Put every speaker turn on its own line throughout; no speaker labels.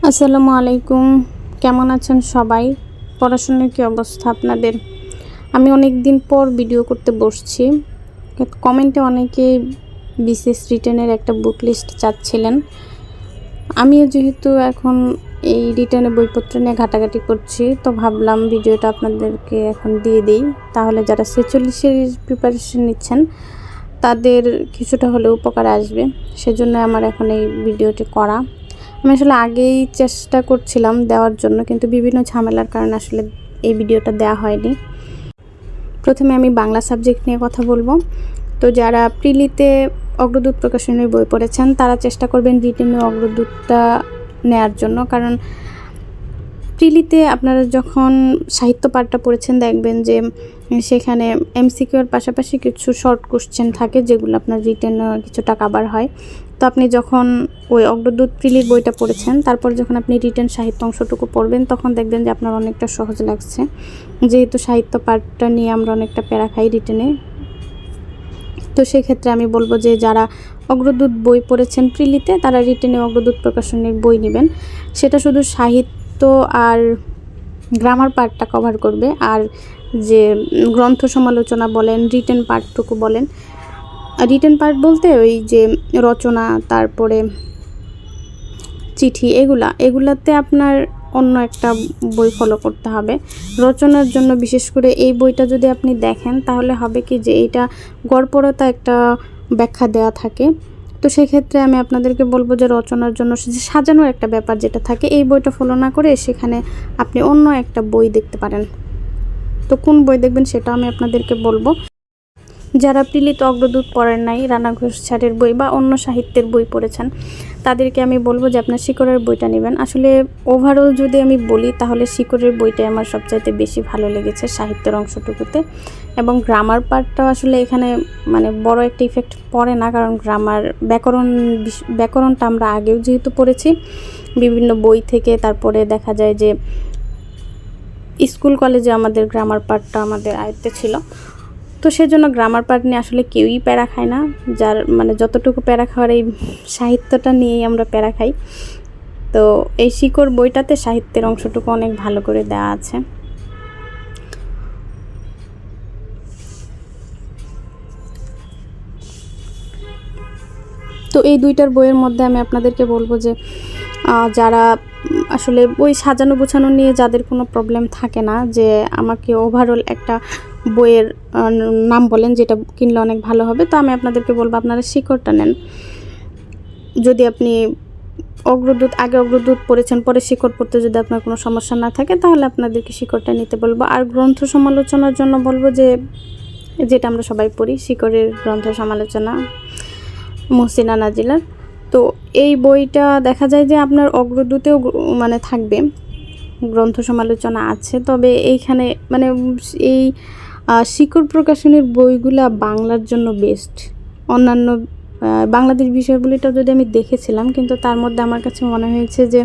আসসালামু আলাইকুম। কেমন আছেন সবাই? পড়াশোনার কি অবস্থা আপনাদের? আমি অনেক দিন পর ভিডিও করতে বসছি। কমেন্টে অনেকেই বিসিএস রিটেনের একটা বুক লিস্ট চাচ্ছিলেন। আমিও যেহেতু এখন এই রিটেনের বইপত্র নিয়ে ঘাটাঘাটি করছি, তো ভাবলাম ভিডিওটা আপনাদেরকে এখন দিয়ে দিই। তাহলে যারা 46-এর প্রিপারেশন নিচ্ছেন তাদের কিছুটা হলেও উপকার আসবে। সেজন্য আমার এখন এই ভিডিওটি করা। আমি আসলে আগেই চেষ্টা করছিলাম দেওয়ার জন্য, কিন্তু বিভিন্ন ঝামেলার কারণে আসলে এই ভিডিওটা দেওয়া হয়নি। প্রথমে আমি বাংলা সাবজেক্ট নিয়ে কথা বলবো। তো যারা প্রিলিতে অগ্রদূত প্রকাশনের বই পড়েছেন তারা চেষ্টা করবেন রিটেনে অগ্রদূতটা নেয়ার জন্য, কারণ প্রিলিতে আপনারা যখন সাহিত্য পাঠটা পড়েছেন দেখবেন যে সেখানে এমসিকিউর পাশাপাশি কিছু শর্ট কোশ্চেন থাকে যেগুলো আপনার রিটেন কিছুটা কাভার হয়। তো আপনি যখন ওই অগ্রদূত প্রিলির বইটা পড়েছেন তারপর যখন আপনি রিটেন সাহিত্য অংশটুকু পড়বেন তখন দেখবেন যে আপনার অনেকটা সহজ লাগছে, যেহেতু সাহিত্য পাঠটা নিয়ে আমরা অনেকটা প্যারা খাই রিটেনে। তো সেক্ষেত্রে আমি বলবো যে যারা অগ্রদূত বই পড়েছেন প্রিলিতে তারা রিটেনে অগ্রদূত প্রকাশনের বই নেবেন। সেটা শুধু সাহিত্য আর গ্রামার পার্টটা কভার করবে, আর যে গ্রন্থ সমালোচনা বলেন, রিটেন পার্টটুকু বলেন, রিটেন পার্ট বলতে ওই যে রচনা, তারপরে চিঠি, এগুলাতে আপনার অন্য একটা বই ফলো করতে হবে। রচনার জন্য বিশেষ করে এই বইটা যদি আপনি দেখেন তাহলে হবে কি যে এইটা গড়পড়তা একটা ব্যাখ্যা দেওয়া থাকে। তো সেক্ষেত্রে আমি আপনাদেরকে বলবো যে রচনার জন্য যে সাজানোর একটা ব্যাপার যেটা থাকে এই বইটা ফলো না করে সেখানে আপনি অন্য একটা বই দেখতে পারেন। তো কোন বই দেখবেন সেটা আমি আপনাদেরকে বলবো। যারা প্রিলিত অগ্রদূত পড়েন নাই, রানা ঘোষ স্যারের বই বা অন্য সাহিত্যের বই পড়েছেন তাদেরকে আমি বলবো যে আপনার শিকড়ের বইটা নেবেন। আসলে ওভারঅল যদি আমি বলি তাহলে শিকড়ের বইটাই আমার সবচাইতে বেশি ভালো লেগেছে সাহিত্যের অংশটুকুতে, এবং গ্রামার পার্টটাও আসলে এখানে মানে বড় একটা ইফেক্ট পড়ে না, কারণ গ্রামার ব্যাকরণটা আমরা আগেও যেহেতু পড়েছি বিভিন্ন বই থেকে। তারপরে দেখা যায় যে স্কুল কলেজে আমাদের গ্রামার পার্টটা আমাদের আয়ত্তে ছিল। তো সেজন্য গ্রামার পার্ট নিয়ে আসলে কেউই প্যারা খায় না, যার মানে যতটুকু প্যারা খাওয়ার এই সাহিত্যটা নিয়েই আমরা প্যারা খাই। তো এই শিকড় বইটাতে সাহিত্যের অংশটুকু অনেক ভালো করে দেওয়া আছে। তো এই দুইটার বইয়ের মধ্যে আমি আপনাদেরকে বলবো যে যারা আসলে বই সাজানো গোছানো নিয়ে যাদের কোনো প্রবলেম থাকে না, যে আমাকে ওভারঅল একটা বইয়ের নাম বলেন যেটা কিনলে অনেক ভালো হবে, তো আমি আপনাদেরকে বলবো আপনারা শিকড়টা নেন। যদি আপনি আগে অগ্রদূত পড়েছেন, পরে শিকড় পড়তে যদি আপনার কোনো সমস্যা না থাকে তাহলে আপনাদেরকে শিকড়টা নিতে বলবো। আর গ্রন্থ সমালোচনার জন্য বলবো যে যেটা আমরা সবাই পড়ি, শিকড়ের গ্রন্থ সমালোচনা মুহসিনা নাজিলার। তো এই বইটা দেখা যায় যে আপনার অগ্রদূতেও মানে থাকবে, গ্রন্থ সমালোচনা আছে, তবে এইখানে মানে এই শিকড় প্রকাশনের বইগুলা বাংলার জন্য বেস্ট। অন্যান্য বাংলাদেশ বিষয়গুলিটা যদি আমি দেখেছিলাম, কিন্তু তার মধ্যে আমার কাছে মনে হয়েছে যে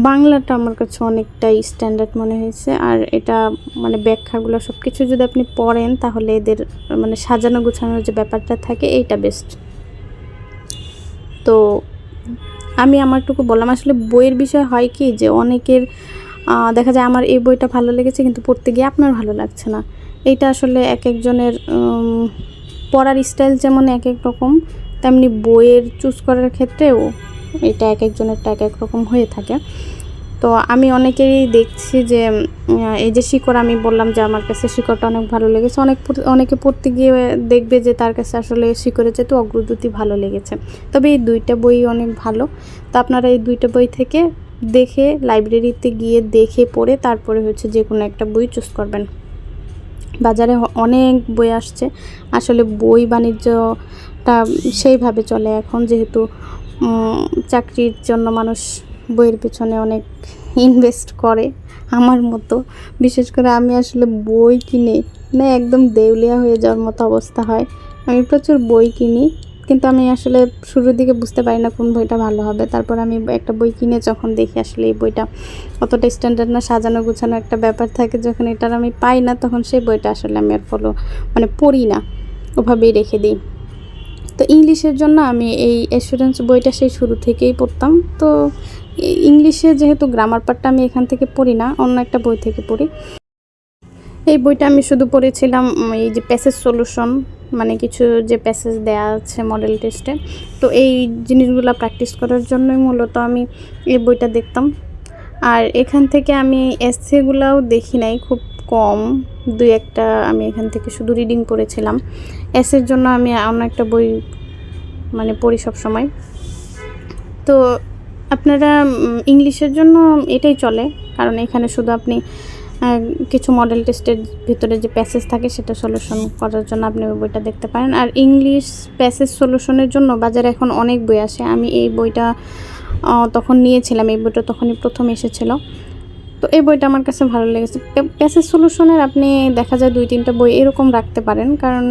বাংলাটা আমার কাছে অনেকটাই স্ট্যান্ডার্ড মনে হয়েছে। আর এটা মানে ব্যাখ্যাগুলো সব কিছু যদি আপনি পড়েন তাহলে এদের মানে সাজানো গোছানোর যে ব্যাপারটা থাকে এইটা বেস্ট। তো আমি আমারটুকু বললাম। আসলে বইয়ের বিষয় হয় কি যে অনেকের দেখা যায় আমার এই বইটা ভালো লেগেছে কিন্তু পড়তে গিয়ে আপনার ভালো লাগছে না। এইটা আসলে এক একজনের পড়ার স্টাইল যেমন এক এক রকম, তেমনি বইয়ের চুজ করার ক্ষেত্রেও এটা এক একজনেরটা এক এক রকম হয়ে থাকে। তো আমি অনেকেরই দেখছি যে এই যে শিকড় আমি বললাম যে আমার কাছে শিকড়টা অনেক ভালো লেগেছে, অনেকে পড়তে গিয়ে দেখবে যে তার কাছে আসলে শিকড়ের চেয়ে তো অগ্রদূতই ভালো লেগেছে। তবে এই দুইটা বই অনেক ভালো। তো আপনারা এই দুইটা বই থেকে দেখে লাইব্রেরিতে গিয়ে দেখে পড়ে তারপরে হচ্ছে যে কোনো একটা বই চুজ করবেন। বাজারে অনেক বই আসছে, আসলে বই বাণিজ্যটা সেইভাবে চলে এখন, যেহেতু চাকরির জন্য মানুষ বইয়ের পেছনে অনেক ইনভেস্ট করে আমার মতো। বিশেষ করে আমি আসলে বই কিনে না একদম দেউলিয়া হয়ে যাওয়ার মতো অবস্থা হয়। আমি প্রচুর বই কিনি, কিন্তু আমি আসলে শুরুর দিকে বুঝতে পারি না কোন বইটা ভালো হবে। তারপর আমি একটা বই কিনে যখন দেখি আসলে এই বইটা অতটা স্ট্যান্ডার্ড না, সাজানো গোছানো একটা ব্যাপার থাকে, যখন এটার আমি পাই না তখন সেই বইটা আসলে আমি আর পড়ি না, ওভাবেই রেখে দিই। তো ইংলিশের জন্য আমি এই অ্যাসুরেন্স বইটা সেই শুরু থেকেই পড়তাম। তো ইংলিশে যেহেতু গ্রামার পার্টটা আমি এখান থেকে পড়ি না, অন্য একটা বই থেকে পড়ি। এই বইটা আমি শুধু পড়েছিলাম এই যে প্যাসেজ সলিউশন, মানে কিছু যে প্যাসেজ দেয়া আছে মডেল টেস্টে, তো এই জিনিসগুলো প্র্যাকটিস করার জন্যই মূলত আমি এই বইটা দেখতাম। আর এখান থেকে আমি এসেগুলাও দেখি নাই, খুব কম, দুই একটা আমি এখান থেকে শুধু রিডিং পড়েছিলাম। এসের জন্য আমি অন্য একটা বই মানে পড়ি সব সময়। তো আপনারা ইংলিশের জন্য এটাই চলে, কারণ এখানে শুধু আপনি কিছু মডেল টেস্টের ভিতরে যে প্যাসেজ থাকে সেটা সলিউশন করার জন্য আপনি ওই বইটা দেখতে পারেন। আর ইংলিশ প্যাসেজ সলিউশনের জন্য বাজারে এখন অনেক বই আসে। আমি এই বইটা তখন নিয়েছিলাম, এই বইটা তখনই প্রথম এসেছিল। তো এই বইটা আমার কাছে ভালো লেগেছে। প্যাসেজ সলিউশনের আপনি দেখা যায় 2-3টা বই এরকম রাখতে পারেন, কারণ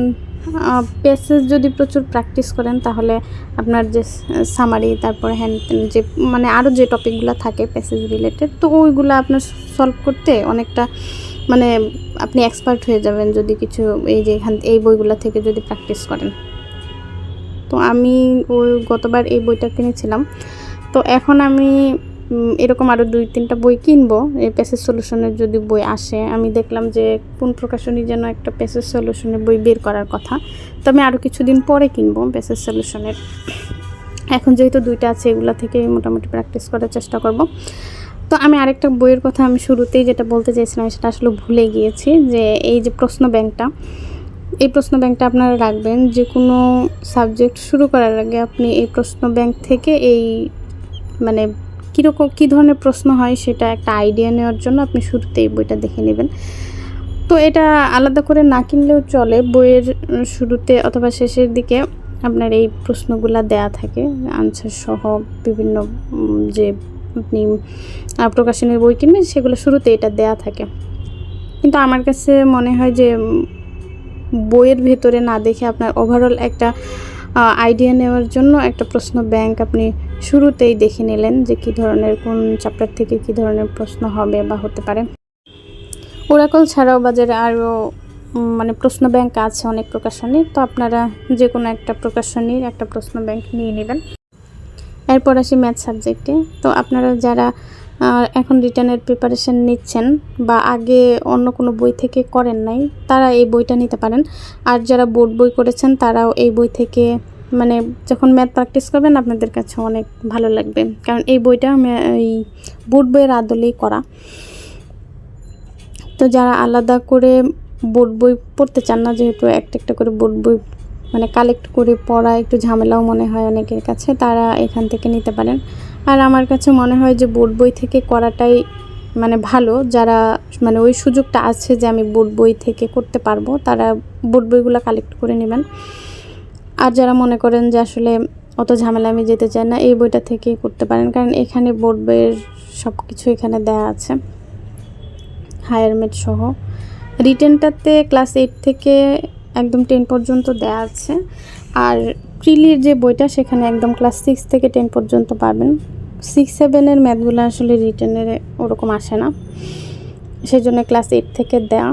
প্যাসেজ যদি প্রচুর প্র্যাকটিস করেন তাহলে আপনার যে সামারি, তারপরে যে মানে আরও যে টপিকগুলো থাকে প্যাসেজ রিলেটেড, তো ওইগুলো আপনার সলভ করতে অনেকটা মানে আপনি এক্সপার্ট হয়ে যাবেন যদি কিছু এই যে এই বইগুলো থেকে যদি প্র্যাকটিস করেন। তো আমি ওই গতবার এই বইটা কিনেছিলাম। তো এখন আমি এরকম আরও 2-3টা বই কিনবো এই প্যাসেজ সলিউশনের যদি বই আসে। আমি দেখলাম যে কোন প্রকাশনী যেন একটা প্যাসেজ সলিউশনের বই বের করার কথা, তো আমি আরও কিছুদিন পরে কিনবো প্যাসেজ সলিউশনের। এখন যেহেতু 2টা আছে, এগুলো থেকে মোটামুটি প্র্যাকটিস করার চেষ্টা করব। তো আমি আরেকটা বইয়ের কথা আমি শুরুতেই যেটা বলতে চাইছিলাম সেটা আসলে ভুলে গিয়েছি, যে এই যে প্রশ্ন ব্যাংকটা, এই প্রশ্ন ব্যাংকটা আপনারা রাখবেন। যে কোনো সাবজেক্ট শুরু করার আগে আপনি এই প্রশ্ন ব্যাংক থেকে এই মানে কী ধরনের প্রশ্ন হয় সেটা একটা আইডিয়া নেওয়ার জন্য আপনি শুরুতে এই বইটা দেখে নেবেন। তো এটা আলাদা করে না কিনলেও চলে, বইয়ের শুরুতে অথবা শেষের দিকে আপনার এই প্রশ্নগুলো দেয়া থাকে আনসার সহ। বিভিন্ন যে আপনি প্রকাশনের বই কিনবেন সেগুলো শুরুতে এটা দেয়া থাকে। কিন্তু আমার কাছে মনে হয় যে বইয়ের ভেতরে না দেখে আপনার ওভারঅল একটা আইডিয়া নেওয়ার জন্য একটা প্রশ্ন ব্যাংক আপনি শুরুতেই দেখে নিলেন যে কী ধরনের, কোন চ্যাপ্টার থেকে কী ধরনের প্রশ্ন হবে বা হতে পারে। ওরাকল ছাড়াও বাজারে আরও মানে প্রশ্ন ব্যাংক আছে অনেক প্রকাশনীর, তো আপনারা যে কোনো একটা প্রকাশনীর একটা প্রশ্ন ব্যাংক নিয়ে নেবেন। এরপর আসি ম্যাথ সাবজেক্টে। তো আপনারা যারা এখন রিটার্নের প্রিপারেশান নিচ্ছেন বা আগে অন্য কোনো বই থেকে করেন নাই, তারা এই বইটা নিতে পারেন। আর যারা বোর্ড বই করেছেন তারাও এই বই থেকে মানে যখন ম্যাথ প্র্যাকটিস করবেন আপনাদের কাছে অনেক ভালো লাগবে, কারণ এই বইটা এই বোর্ড বইয়ের আদলেই করা। তো যারা আলাদা করে বোর্ড বই পড়তে চান না, যেহেতু একটা একটা করে বোর্ড বই মানে কালেক্ট করে পড়া একটু ঝামেলাও মনে হয় অনেকের কাছে, তারা এখান থেকে নিতে পারেন। আর আমার কাছে মনে হয় যে বোর্ড বই থেকে করাটাই মানে ভালো। যারা মানে ওই সুযোগটা আছে যে আমি বোর্ড বই থেকে করতে পারবো, তারা বোর্ড বইগুলো কালেক্ট করে নেবেন। আর যারা মনে করেন যে আসলে অত ঝামেলা আমি যেতে চাই না, এই বইটা থেকেই করতে পারেন, কারণ এখানে বোর্ড বইয়ের সব কিছু এখানে দেয়া আছে হায়ার ম্যাথ সহ। রিটেনটাতে ক্লাস 8 থেকে একদম 10 পর্যন্ত দেয়া আছে। আর প্রিলির যে বইটা সেখানে একদম ক্লাস 6 থেকে 10 পর্যন্ত পাবেন। 6-7-এর ম্যাথগুলো আসলে রিটেনের ওরকম আসে না, সেই জন্য ক্লাস 8 থেকে দেয়া।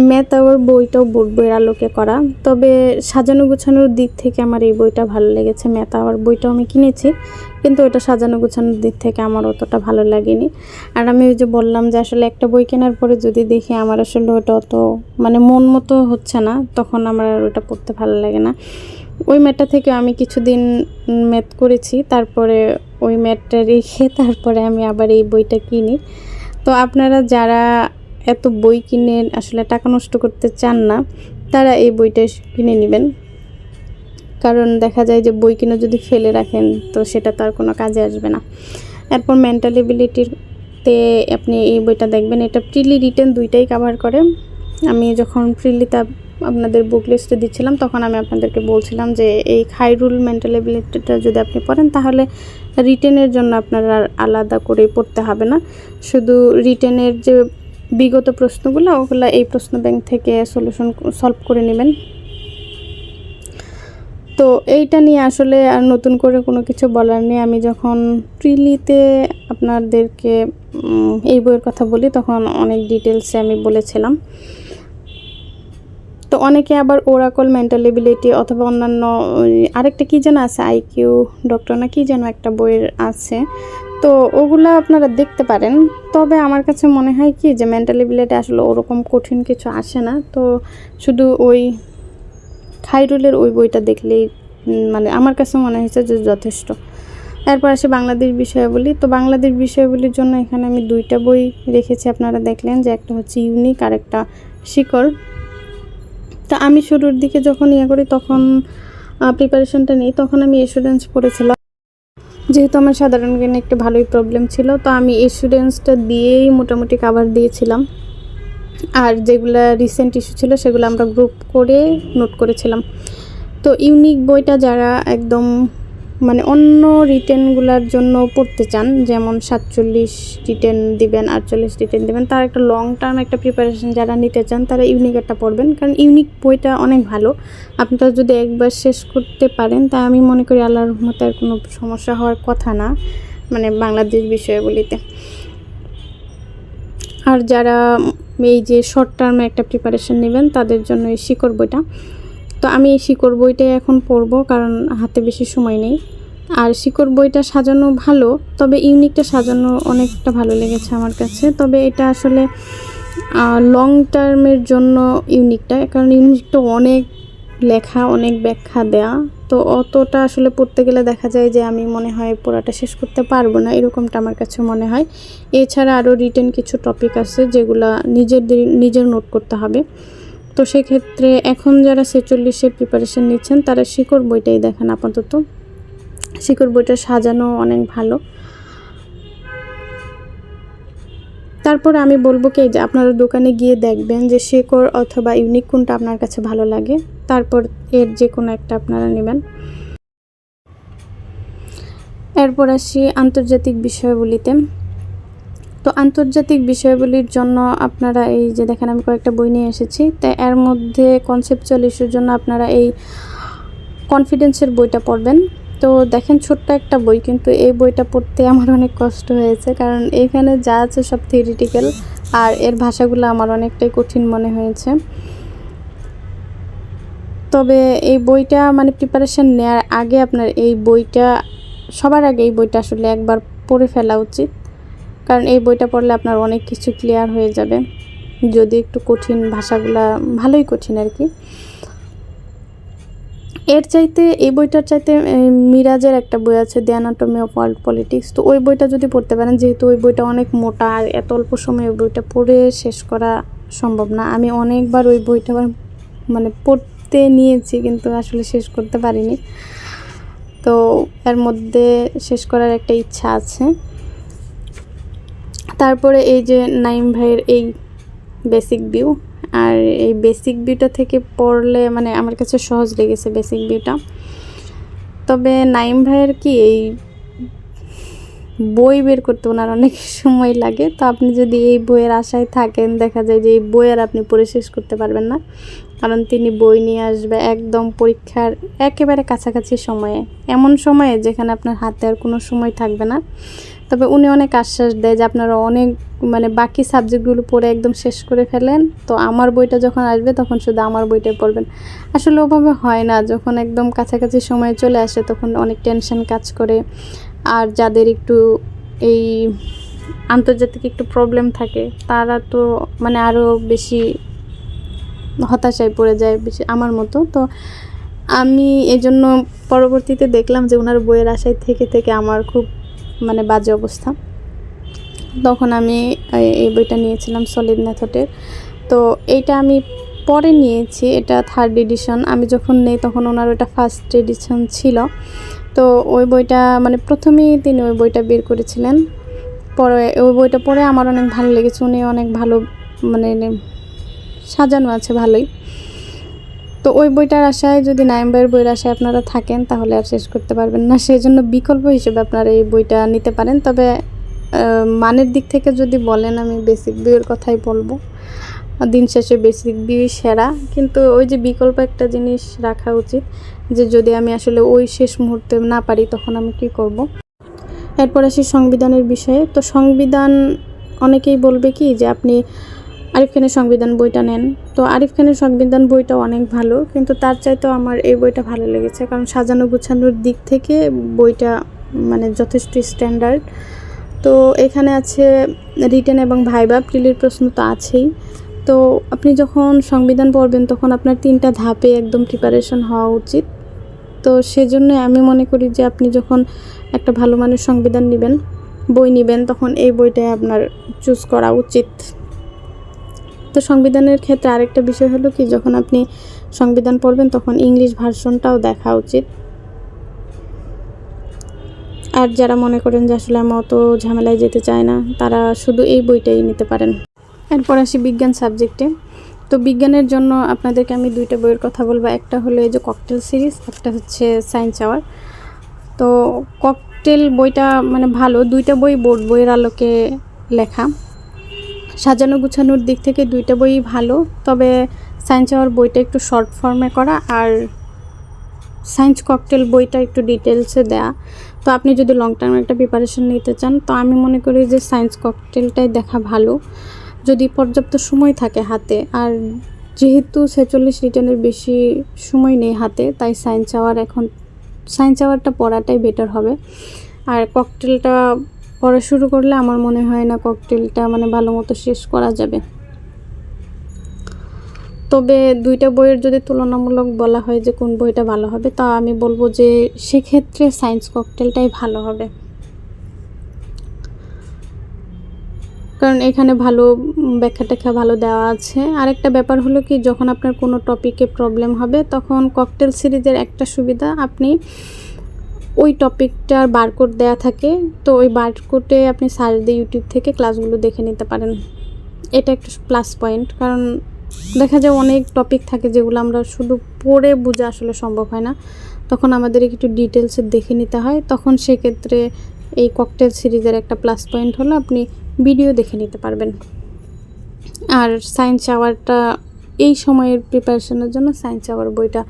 ম্যাথ আওয়ার বইটাও বোর্ড বইয়ের আলোকে করা, তবে সাজানো গোছানোর দিক থেকে আমার এই বইটা ভালো লেগেছে। ম্যাথ আওয়ার বইটাও আমি কিনেছি, কিন্তু ওটা সাজানো গোছানোর দিক থেকে আমার অতটা ভালো লাগেনি। আর আমি ওই যে বললাম যে আসলে একটা বই কেনার পরে যদি দেখি আমার আসলে ওটা অত মানে মন মতো হচ্ছে না, তখন আমার আর ওটা পড়তে ভালো লাগে না। ওই ম্যাথটা থেকে আমি কিছুদিন ম্যাথ করেছি, তারপরে ওই ম্যাথটা রেখে তারপরে আমি আবার এই বইটা কিনি। তো আপনারা যারা এত বই কিনে আসলে টাকা নষ্ট করতে চান না, তারা এই বইটা কিনে নেবেন, কারণ দেখা যায় যে বই কিনে যদি ফেলে রাখেন তো সেটা তার কোনো কাজে আসবে না। এরপর মেন্টাল এবিলিটিতে আপনি এই বইটা দেখবেন, এটা প্রিলি রিটেন দুইটাই কভার করে। আমি যখন প্রিলিতে আপনাদের বুক লিস্টে দিচ্ছিলাম তখন আমি আপনাদেরকে বলছিলাম যে এই খাইরুল মেন্টাল এবিলিটিটা যদি আপনি পড়েন তাহলে রিটেনের জন্য আপনার আর আলাদা করে পড়তে হবে না, শুধু রিটেনের যে বিগত প্রশ্নগুলো ওগুলো এই প্রশ্ন ব্যাংক থেকে সলভ করে নেবেন। তো এইটা নিয়ে আসলে আর নতুন করে কোনো কিছু বলার নেই। আমি যখন প্রিলিতে আপনাদেরকে এই বইয়ের কথা বলি তখন অনেক ডিটেলসে আমি বলেছিলাম। তো অনেকে আবার ওরাকল, মেন্টাল এবিলিটি অথবা অন্যান্য আরেকটা কী যেন আছে, আইকিউ ডক্টর না কী যেন একটা বইয়ের আছে, তো ওগুলো আপনারা দেখতে পারেন। তবে আমার কাছে মনে হয় কি যে মেন্টাল এবিলিটি আসলে ওরকম কঠিন কিছু আসে না, তো শুধু ওই খাইরুলের ওই বইটা দেখলেই মানে আমার কাছে মনে হয়েছে যে যথেষ্ট। এরপর আসে বাংলাদেশ বিষয়াবলী। তো বাংলাদেশ বিষয়াবলীর জন্য এখানে আমি 2টা বই রেখেছি, আপনারা দেখলেন যে একটা হচ্ছে ইউনিক আর একটা শিকড়। তো আমি শুরুর দিকে যখন করি তখন প্রিপারেশনটা নিই, তখন আমি এসুরেন্স পড়েছিলাম। যেহেতু আমার সাধারণ জ্ঞানে একটু ভালোই প্রবলেম ছিল, তো আমি এসুরেন্সটা দিয়েই মোটামুটি কাভার দিয়েছিলাম। আর যেগুলো রিসেন্ট ইস্যু ছিল সেগুলো আমরা গ্রুপ করে নোট করেছিলাম। তো ইউনিক বইটা যারা একদম মানে অন্য রিটেনগুলোর জন্য পড়তে চান, যেমন 47 রিটেন দিবেন, 48 রিটেন দিবেন, তার একটা লং টার্ম একটা প্রিপারেশন যারা নিতে চান তারা ইউনিক একটা পড়বেন, কারণ ইউনিক বইটা অনেক ভালো। আপনারা যদি একবার শেষ করতে পারেন তা আমি মনে করি আল্লাহর রহমতে আর কোনো সমস্যা হওয়ার কথা না, মানে বাংলাদেশ বিষয়গুলিতে। আর যারা এই যে শর্ট টার্মে একটা প্রিপারেশন নেবেন তাদের জন্য এই শিকড় বইটা। তো আমি এই শিকড় বইটাই এখন পড়বো, কারণ হাতে বেশি সময় নেই। আর শিকড় বইটা সাজানো ভালো, তবে ইউনিকটা সাজানো অনেকটা ভালো লেগেছে আমার কাছে। তবে এটা আসলে লং টার্মের জন্য ইউনিকটা, কারণ ইউনিকটা অনেক লেখা, অনেক ব্যাখ্যা দেয়া, তো অতটা আসলে পড়তে গেলে দেখা যায় যে আমি মনে হয় পড়াটা শেষ করতে পারবো না, এরকমটা আমার কাছে মনে হয়। এছাড়া আরও রিটেন কিছু টপিক আছে যেগুলো নিজের নোট করতে হবে। তো সেক্ষেত্রে এখন যারা 46-এর প্রিপারেশন নিচ্ছেন তারা শিকড় বইটাই দেখেন আপাতত। শিকড় বইটা সাজানো অনেক ভালো। তারপরে আমি বলবো কি যে আপনারা দোকানে গিয়ে দেখবেন যে শিকড় অথবা ইউনিক কোনটা আপনার কাছে ভালো লাগে, তারপর এর যে কোনো একটা আপনারা নেবেন। এরপর আসি আন্তর্জাতিক বিষয়াবলীতে। তো আন্তর্জাতিক বিষয়াবলীর জন্য আপনারা এই যে দেখেন আমি কয়েকটা বই নিয়ে এসেছি, তাই এর মধ্যে কনসেপচুয়াল ইস্যুর জন্য আপনারা এই কনফিডেন্সের বইটা পড়বেন। তো দেখেন ছোট্ট একটা বই, কিন্তু এই বইটা পড়তে আমার অনেক কষ্ট হয়েছে, কারণ এখানে যা আছে সব থিওরিটিক্যাল, আর এর ভাষাগুলো আমার অনেকটাই কঠিন মনে হয়েছে। তবে এই বইটা মানে প্রিপারেশন নেওয়ার আগে আপনার এই বইটা সবার আগে এই বইটা আসলে একবার পড়ে ফেলা উচিত, কারণ এই বইটা পড়লে আপনার অনেক কিছু ক্লিয়ার হয়ে যাবে, যদি একটু কঠিন ভাষাগুলা ভালোই কঠিন আর কি। এর চাইতে এই বইটার চাইতে মিরাজের একটা বই আছে, the anatomy of world politics. তো ওই বইটা যদি পড়তে পারেন, যেহেতু ওই বইটা অনেক মোটা আর এত অল্প সময়ে ওই বইটা পড়ে শেষ করা সম্ভব না। আমি অনেকবার ওই বইটা মানে পড়তে নিয়েছি, কিন্তু আসলে শেষ করতে পারিনি। তো এর মধ্যে শেষ করার একটা ইচ্ছা আছে। তারপরে এই যে নাইম ভাইয়ের এই বেসিক ভিউ, আর এই বেসিক ভিউটা থেকে পড়লে মানে আমার কাছে সহজ লেগেছে বেসিক ভিউটা। তবে নাইম ভাইয়ের কি এই বই বের করতে ওনার অনেক সময় লাগে, তো আপনি যদি এই বইয়ের আশায় থাকেন দেখা যায় যে এই বই আর আপনি পড়ে শেষ করতে পারবেন না, কারণ তিনি বই নিয়ে আসবে একদম পরীক্ষার একেবারে কাছাকাছি সময়ে, এমন সময়ে যেখানে আপনার হাতে আর কোনো সময় থাকবে না। তবে উনি অনেক আশ্বাস দেয় যে আপনারা অনেক মানে বাকি সাবজেক্টগুলো পড়ে একদম শেষ করে ফেলেন, তো আমার বইটা যখন আসবে তখন শুধু আমার বইটাই পড়বেন। আসলে ওভাবে হয় না, যখন একদম কাছাকাছি সময় চলে আসে তখন অনেক টেনশন কাজ করে। আর যাদের একটু এই আন্তর্জাতিক একটু প্রবলেম থাকে তারা তো মানে আরও বেশি হতাশায় পড়ে যায়, বেশি আমার মতো। তো আমি এজন্য পরবর্তীতে দেখলাম যে ওনার বইয়ের আশায় থেকে থেকে আমার খুব মানে বাজে অবস্থা, তখন আমি এই বইটা নিয়েছিলাম সলিড মেথডের। তো এইটা আমি পরে নিয়েছি, এটা 3rd এডিশন। আমি যখন নেই তখন ওনার ওটা 1st এডিশন ছিল। তো ওই বইটা মানে প্রথমেই তিনি ওই বইটা বের করেছিলেন, পরে ওই বইটা পড়ে আমার অনেক ভালো লেগেছে। উনি অনেক ভালো মানে সাজানো আছে ভালোই। তো ওই বইটার আশায় যদি নাইম ভাইয়ের বইয়ের আশায় আপনারা থাকেন তাহলে আর শেষ করতে পারবেন না, সেই জন্য বিকল্প হিসেবে আপনারা এই বইটা নিতে পারেন। তবে মানের দিক থেকে যদি বলেন আমি বেসিক বিউর কথাই বলবো, দিন শেষে বেসিক বিউই সেরা, কিন্তু ওই যে বিকল্প একটা জিনিস রাখা উচিত, যে যদি আমি আসলে ওই শেষ মুহূর্তে না পারি তখন আমি কী করব। এরপর আসি সংবিধানের বিষয়ে। তো সংবিধান অনেকেই বলবে কি যে আপনি আরিফ খানের সংবিধান বইটা নেন। তো আরিফ খানের সংবিধান বইটা অনেক ভালো, কিন্তু তার চাইতেও আমার এই বইটা ভালো লেগেছে, কারণ সাজানো গুছানোর দিক থেকে বইটা মানে যথেষ্ট স্ট্যান্ডার্ড। তো এখানে আছে রিটেন এবং ভাইবা, প্রিলির প্রশ্ন তো আছেই। তো আপনি যখন সংবিধান পড়বেন তখন আপনার 3টা ধাপে একদম প্রিপারেশন হওয়া উচিত। তো সেজন্য আমি মনে করি যে আপনি যখন একটা ভালো মানের সংবিধান নেবেন, বই নেবেন, তখন এই বইটাই আপনার চুজ করা উচিত। তো সংবিধানের ক্ষেত্রে আরেকটা বিষয় হলো কি, যখন আপনি সংবিধান পড়বেন তখন ইংলিশ ভার্সনটাও দেখা উচিত। আর যারা মনে করেন যে আসলে আমি অত ঝামেলায় যেতে চায় না, তারা শুধু এই বইটাই নিতে পারেন। এরপর আসি বিজ্ঞান সাবজেক্টে। তো বিজ্ঞানের জন্য আপনাদেরকে আমি 2টা বইয়ের কথা বলবো। একটা হলো এই যে ককটেল সিরিজ, একটা হচ্ছে সায়েন্স আওয়ার। তো ককটেল বইটা মানে ভালো, 2টা বই বোর্ড বইয়ের আলোকে লেখা। সাজানো গুছানোর দিক থেকে 2টা বই ভালো, তবে সায়েন্স আওয়ার বইটা একটু শর্ট ফর্মে করা, আর সায়েন্স ককটেল বইটা একটু ডিটেলসে দেয়া। তো আপনি যদি লং টার্ম একটা প্রিপারেশন নিতে চান, তো আমি মনে করি যে সায়েন্স ককটেলটাই দেখা ভালো, যদি পর্যাপ্ত সময় থাকে হাতে। আর যেহেতু 46 রিটার্নের বেশি সময় নেই হাতে, তাই সায়েন্স আওয়ারটা পড়াটাই বেটার হবে। আর ককটেলটা পড়া শুরু করলে আমার মনে হয় না ককটেলটা মানে ভালো মতো শেষ করা যাবে। তবে 2টা বইয়ের যদি তুলনামূলক বলা হয় যে কোন বইটা ভালো হবে, তা আমি বলবো যে সেক্ষেত্রে সায়েন্স ককটেলটাই ভালো হবে, কারণ এখানে ভালো ব্যাখ্যা ভালো দেওয়া আছে। আরেকটা ব্যাপার হলো কি, যখন আপনার কোনো টপিকে প্রবলেম হবে, তখন ককটেল সিরিজের একটা সুবিধা, আপনি ওই টপিকটার বারকোড দেয়া থাকে, তো ওই বারকোডে আপনি সার্চ দিয়ে ইউটিউব থেকে ক্লাসগুলো দেখে নিতে পারেন। এটা একটা প্লাস পয়েন্ট, কারণ দেখা যায় অনেক টপিক থাকে যেগুলো আমরা শুধু পড়ে বোঝা আসলে সম্ভব হয় না, তখন আমাদের একটু ডিটেলসে দেখে নিতে হয়। তখন সেক্ষেত্রে এই ককটেল সিরিজের একটা প্লাস পয়েন্ট হলো আপনি ভিডিও দেখে নিতে পারবেন। আর সায়েন্স আওয়ারটা এই সময়ের প্রিপারেশনের জন্য সায়েন্স আওয়ার বইটা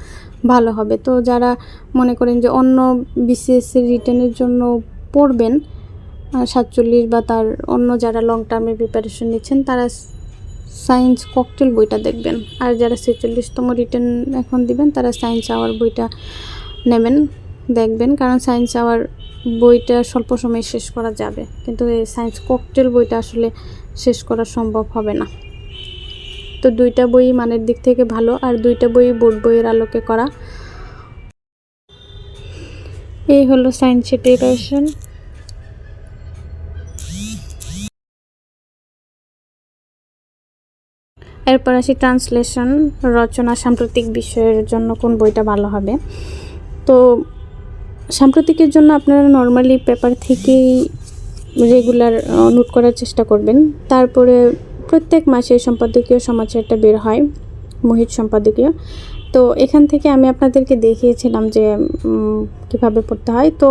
ভালো হবে। তো যারা মনে করেন যে অন্য বিসিএসসি রিটেনের জন্য পড়বেন, 47 বা তার অন্য যারা লং টার্মে প্রিপারেশন নিচ্ছেন, তারা সায়েন্স ককটেল বইটা দেখবেন। আর যারা 46তম রিটেন এখন দিবেন, তারা সায়েন্স আওয়ার বইটা দেখবেন, কারণ সায়েন্স আওয়ার বইটা স্বল্প সময়ে শেষ করা যাবে, কিন্তু এই সায়েন্স ককটেল বইটা আসলে শেষ করা সম্ভব হবে না। তো 2টা বই মানের দিক থেকে ভালো, আর 2টা বই বোর্ড বইয়ের আলোকে করা। এই হলো সায়েন্সের প্রিপারেশন। এরপর আসি ট্রান্সলেশন, রচনা, সাম্প্রতিক বিষয়ের জন্য কোন বইটা ভালো হবে। তো সাম্প্রতিকের জন্য আপনারা নর্মালি পেপার থেকেই রেগুলার নোট করার চেষ্টা করবেন। তারপরে প্রত্যেক মাসে সম্পাদকীয় সমাচারটা বের হয়, মোহিত সম্পাদকীয়। তো এখান থেকে আমি আপনাদেরকে দেখিয়েছিলাম যে কীভাবে পড়তে হয়। তো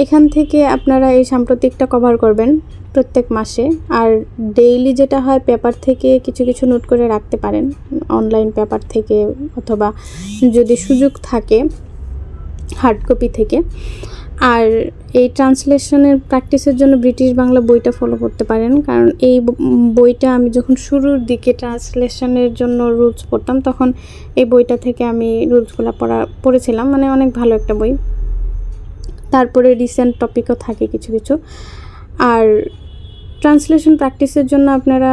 এখান থেকে আপনারা এই সাম্প্রতিকটা কভার করবেন প্রত্যেক মাসে। আর ডেইলি যেটা হয়, পেপার থেকে কিছু কিছু নোট করে রাখতে পারেন, অনলাইন পেপার থেকে, অথবা যদি সুযোগ থাকে হার্ড কপি থেকে। আর এই ট্রান্সলেশনের প্র্যাকটিসের জন্য ব্রিটিশ বাংলা বইটা ফলো করতে পারেন, কারণ এই বইটা আমি যখন শুরুর দিকে ট্রান্সলেশনের জন্য রুলস পড়তাম, তখন এই বইটা থেকে আমি রুলসগুলো পড়েছিলাম, মানে অনেক ভালো একটা বই। তারপরে রিসেন্ট টপিকও থাকে কিছু কিছু। আর ট্রান্সলেশন প্র্যাকটিসের জন্য আপনারা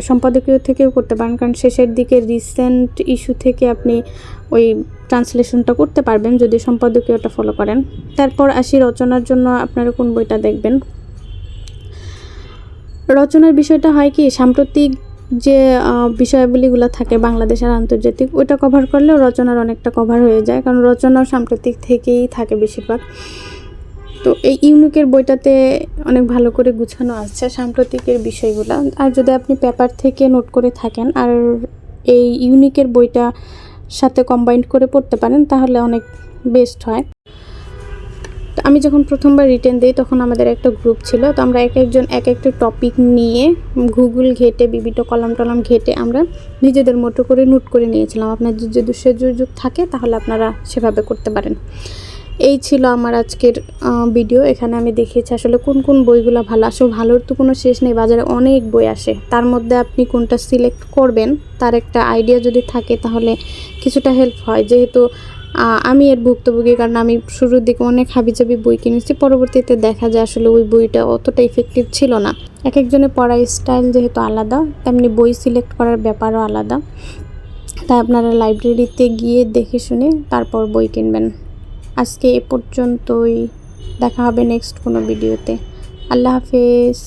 সম্পাদকীয় থেকেও করতে পারেন, কারণ শেষের দিকে রিসেন্ট ইস্যু থেকে আপনি ওই ট্রান্সলেশনটা করতে পারবেন যদি সম্পাদকীয়টা ফলো করেন। তারপর আসি রচনার জন্য আপনারা কোন বইটা দেখবেন। রচনার বিষয়টা হয় কি, সাম্প্রতিক যে বিষয়াবলীগুলো থাকে বাংলাদেশ আর আন্তর্জাতিক, ওইটা কভার করলেও রচনার অনেকটা কভার হয়ে যায়, কারণ রচনাও সাম্প্রতিক থেকেই থাকে বেশিরভাগ। তো এই ইউনিকের বইটাতে অনেক ভালো করে গুছানো আছে সাম্প্রতিকের বিষয়গুলো। আর যদি আপনি পেপার থেকে নোট করে থাকেন আর এই ইউনিকের বইটা সাথে কম্বাইন্ড করে পড়তে পারেন, তাহলে অনেক বেস্ট হয়। তো আমি যখন প্রথমবার রিটেন দিই, তখন আমাদের একটা গ্রুপ ছিল। তো আমরা এক একজন এক একটা টপিক নিয়ে গুগল ঘেটে, বিভিন্ন কলাম টলাম ঘেটে আমরা নিজেদের মতো করে নোট করে নিয়েছিলাম। আপনাদের যদি সুযোগ থাকে তাহলে আপনারা সেভাবে করতে পারেন। এই ছিল আমার আজকের ভিডিও। এখানে আমি দেখিয়েছি আসলে কোন কোন বইগুলো ভালো। আসলে ভালোর তো কোনো শেষ নেই, বাজারে অনেক বই আসে, তার মধ্যে আপনি কোনটা সিলেক্ট করবেন তার একটা আইডিয়া যদি থাকে তাহলে কিছুটা হেল্প হয়। যেহেতু আমি এর ভুক্তভোগী, কারণ আমি শুরুর দিকে অনেক হাবিজাবি বই কিনেছি, পরবর্তীতে দেখা যায় আসলে ওই বইটা অতটা ইফেক্টিভ ছিল না। এক একজনের পড়ার স্টাইল যেহেতু আলাদা, তেমনি বই সিলেক্ট করার ব্যাপারও আলাদা। তাই আপনারা লাইব্রেরিতে গিয়ে দেখে শুনে তারপর বই কিনবেন। আজকে এ পর্যন্তই, দেখা হবে নেক্সট কোনো ভিডিওতে। আল্লাহ হাফেজ।